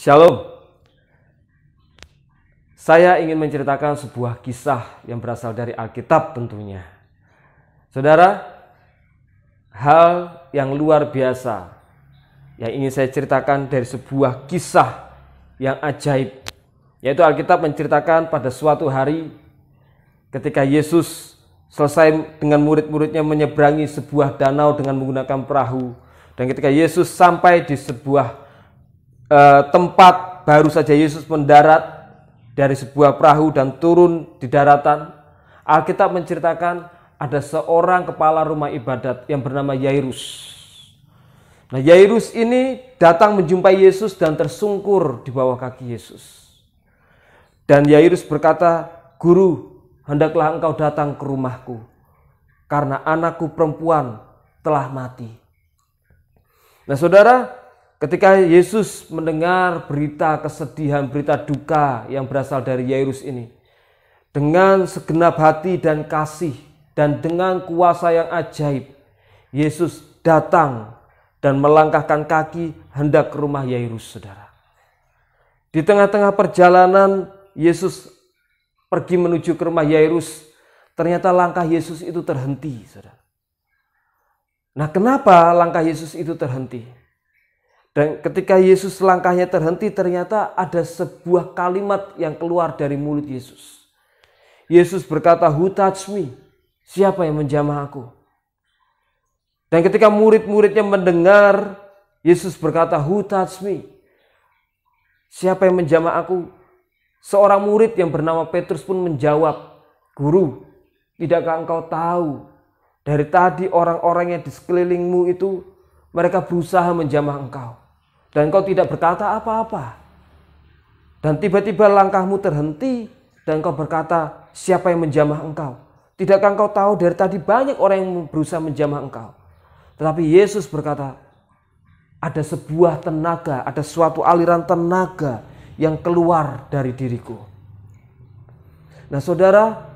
Shalom. Saya ingin menceritakan sebuah kisah yang berasal dari Alkitab tentunya. Saudara, hal yang luar biasa yang ingin saya ceritakan dari sebuah kisah yang ajaib. Yaitu Alkitab menceritakan pada suatu hari ketika Yesus selesai dengan murid-muridnya menyeberangi sebuah danau dengan menggunakan perahu. Dan ketika Yesus sampai di sebuah tempat, baru saja Yesus mendarat dari sebuah perahu dan turun di daratan. Alkitab menceritakan ada seorang kepala rumah ibadat yang bernama Yairus. Nah, Yairus ini datang menjumpai Yesus dan tersungkur di bawah kaki Yesus. Dan Yairus berkata, "Guru, hendaklah engkau datang ke rumahku, karena anakku perempuan telah mati." Nah, saudara, ketika Yesus mendengar berita kesedihan, berita duka yang berasal dari Yairus ini, dengan segenap hati dan kasih dan dengan kuasa yang ajaib, Yesus datang dan melangkahkan kaki hendak ke rumah Yairus, saudara. Di tengah-tengah perjalanan Yesus pergi menuju ke rumah Yairus, ternyata langkah Yesus itu terhenti, saudara. Nah, kenapa langkah Yesus itu terhenti? Dan ketika Yesus langkahnya terhenti, ternyata ada sebuah kalimat yang keluar dari mulut Yesus. Yesus berkata, "Who touched me?" Siapa yang menjamah aku? Dan ketika murid-muridnya mendengar Yesus berkata, "Who touched me?" Siapa yang menjamah aku? Seorang murid yang bernama Petrus pun menjawab, "Guru, tidakkah engkau tahu dari tadi orang-orang yang di sekelilingmu itu mereka berusaha menjamah engkau. Dan engkau tidak berkata apa-apa. Dan tiba-tiba langkahmu terhenti dan engkau berkata, siapa yang menjamah engkau? Tidakkah engkau tahu dari tadi banyak orang yang berusaha menjamah engkau?" Tetapi Yesus berkata, ada sebuah tenaga, ada suatu aliran tenaga yang keluar dari diriku. Nah, saudara,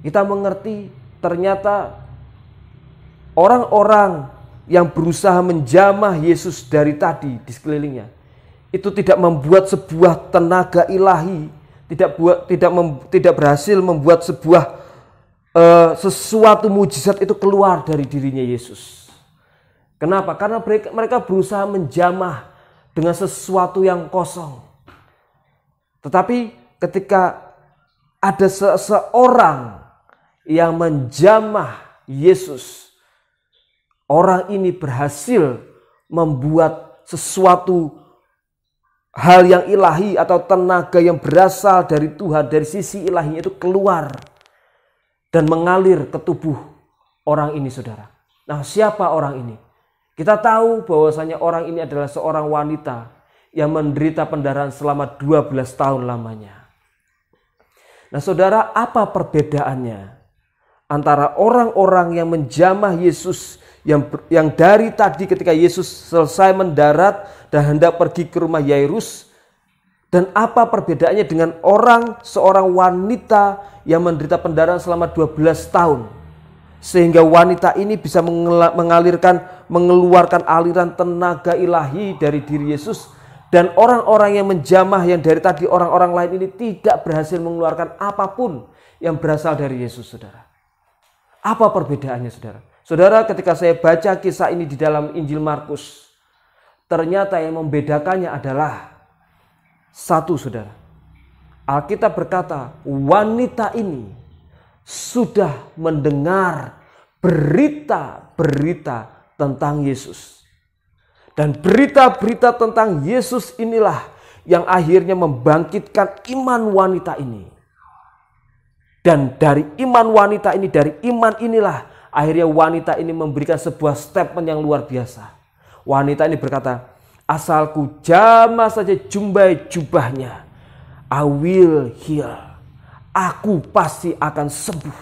kita mengerti ternyata orang-orang yang berusaha menjamah Yesus dari tadi di sekelilingnya itu tidak membuat sebuah tenaga ilahi, tidak berhasil membuat sebuah sesuatu mujizat itu keluar dari dirinya Yesus. Kenapa? Karena mereka berusaha menjamah dengan sesuatu yang kosong. Tetapi ketika ada seseorang yang menjamah Yesus, orang ini berhasil membuat sesuatu hal yang ilahi atau tenaga yang berasal dari Tuhan, dari sisi ilahinya itu keluar dan mengalir ke tubuh orang ini, saudara. Nah, siapa orang ini? Kita tahu bahwasanya orang ini adalah seorang wanita yang menderita pendarahan selama 12 tahun lamanya. Nah, saudara, apa perbedaannya antara orang-orang yang menjamah Yesus yang dari tadi ketika Yesus selesai mendarat dan hendak pergi ke rumah Yairus, dan apa perbedaannya dengan seorang wanita yang menderita pendarahan selama 12 tahun sehingga wanita ini bisa mengeluarkan aliran tenaga ilahi dari diri Yesus, dan orang-orang yang menjamah yang dari tadi orang-orang lain ini tidak berhasil mengeluarkan apapun yang berasal dari Yesus, saudara. Apa perbedaannya, saudara? Saudara, ketika saya baca kisah ini di dalam Injil Markus, ternyata yang membedakannya adalah satu, saudara. Alkitab berkata, wanita ini sudah mendengar berita-berita tentang Yesus. Dan berita-berita tentang Yesus inilah yang akhirnya membangkitkan iman wanita ini. Dan dari iman wanita ini, dari iman inilah akhirnya wanita ini memberikan sebuah statement yang luar biasa. Wanita ini berkata, "Asalku jamah saja jumbai jubahnya, I will heal. Aku pasti akan sembuh."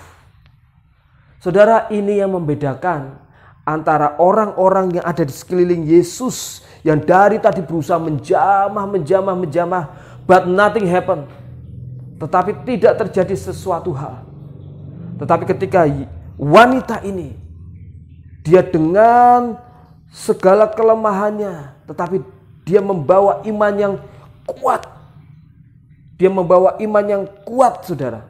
Saudara, ini yang membedakan antara orang-orang yang ada di sekeliling Yesus yang dari tadi berusaha menjamah, but nothing happened. Tetapi tidak terjadi sesuatu hal. Tetapi ketika wanita ini, dia dengan segala kelemahannya, tetapi dia membawa iman yang kuat. Dia membawa iman yang kuat, saudara.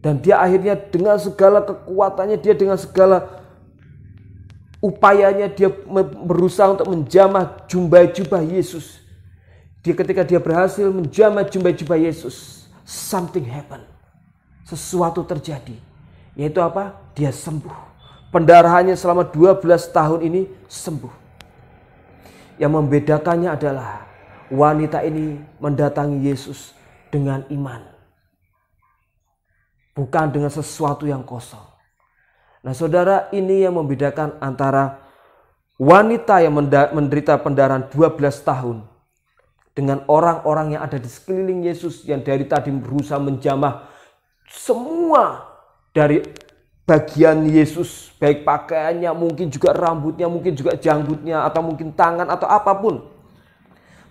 Dan dia akhirnya dengan segala kekuatannya, dia dengan segala upayanya, dia berusaha untuk menjamah jubah-jubah Yesus. Ketika dia berhasil menjamah jubah-jubah Yesus, something happen. Sesuatu terjadi. Yaitu apa? Dia sembuh. Pendarahannya selama 12 tahun ini sembuh. Yang membedakannya adalah wanita ini mendatangi Yesus dengan iman. Bukan dengan sesuatu yang kosong. Nah saudara, ini yang membedakan antara wanita yang menderita pendarahan 12 tahun dengan orang-orang yang ada di sekeliling Yesus yang dari tadi berusaha menjamah semua dari bagian Yesus, baik pakaiannya, mungkin juga rambutnya, mungkin juga janggutnya, atau mungkin tangan atau apapun.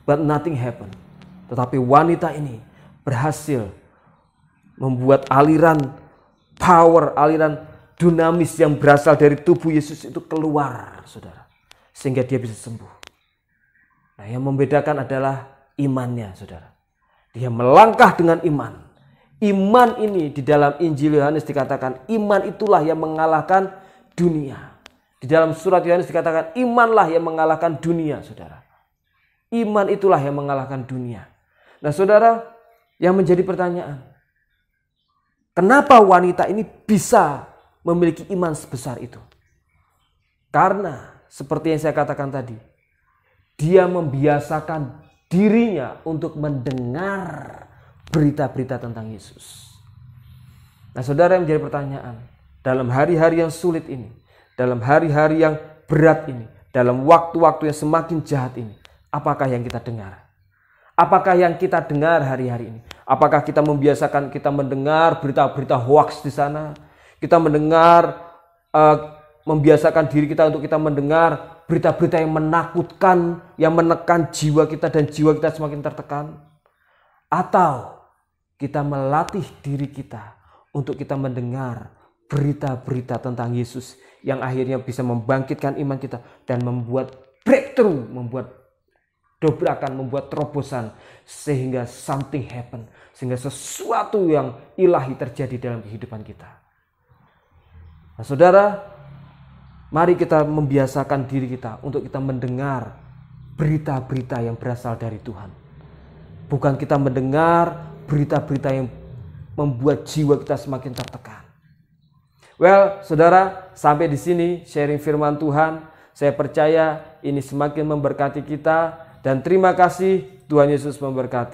But nothing happened. Tetapi wanita ini berhasil membuat aliran power, aliran dinamis yang berasal dari tubuh Yesus itu keluar, saudara. Sehingga dia bisa sembuh. Nah, yang membedakan adalah imannya, saudara. Dia melangkah dengan iman. Iman ini di dalam Injil Yohanes dikatakan iman itulah yang mengalahkan dunia. Di dalam surat Yohanes dikatakan imanlah yang mengalahkan dunia, saudara. Iman itulah yang mengalahkan dunia. Nah, saudara, yang menjadi pertanyaan, kenapa wanita ini bisa memiliki iman sebesar itu? Karena seperti yang saya katakan tadi, dia membiasakan dirinya untuk mendengar berita-berita tentang Yesus. Nah saudara, yang menjadi pertanyaan, dalam hari-hari yang sulit ini, dalam hari-hari yang berat ini, dalam waktu-waktu yang semakin jahat ini, apakah yang kita dengar? Apakah yang kita dengar hari-hari ini? Apakah kita membiasakan kita mendengar berita-berita hoaks di sana? Kita mendengar, membiasakan diri kita untuk kita mendengar berita-berita yang menakutkan, yang menekan jiwa kita dan jiwa kita semakin tertekan? Atau kita melatih diri kita untuk kita mendengar berita-berita tentang Yesus yang akhirnya bisa membangkitkan iman kita dan membuat breakthrough, membuat dobrakan, membuat terobosan sehingga something happen, sehingga sesuatu yang ilahi terjadi dalam kehidupan kita. Nah saudara, mari kita membiasakan diri kita untuk kita mendengar berita-berita yang berasal dari Tuhan. Bukan kita mendengar berita-berita yang membuat jiwa kita semakin tertekan. Well, saudara, sampai di sini sharing firman Tuhan. Saya percaya ini semakin memberkati kita. Dan terima kasih, Tuhan Yesus memberkati.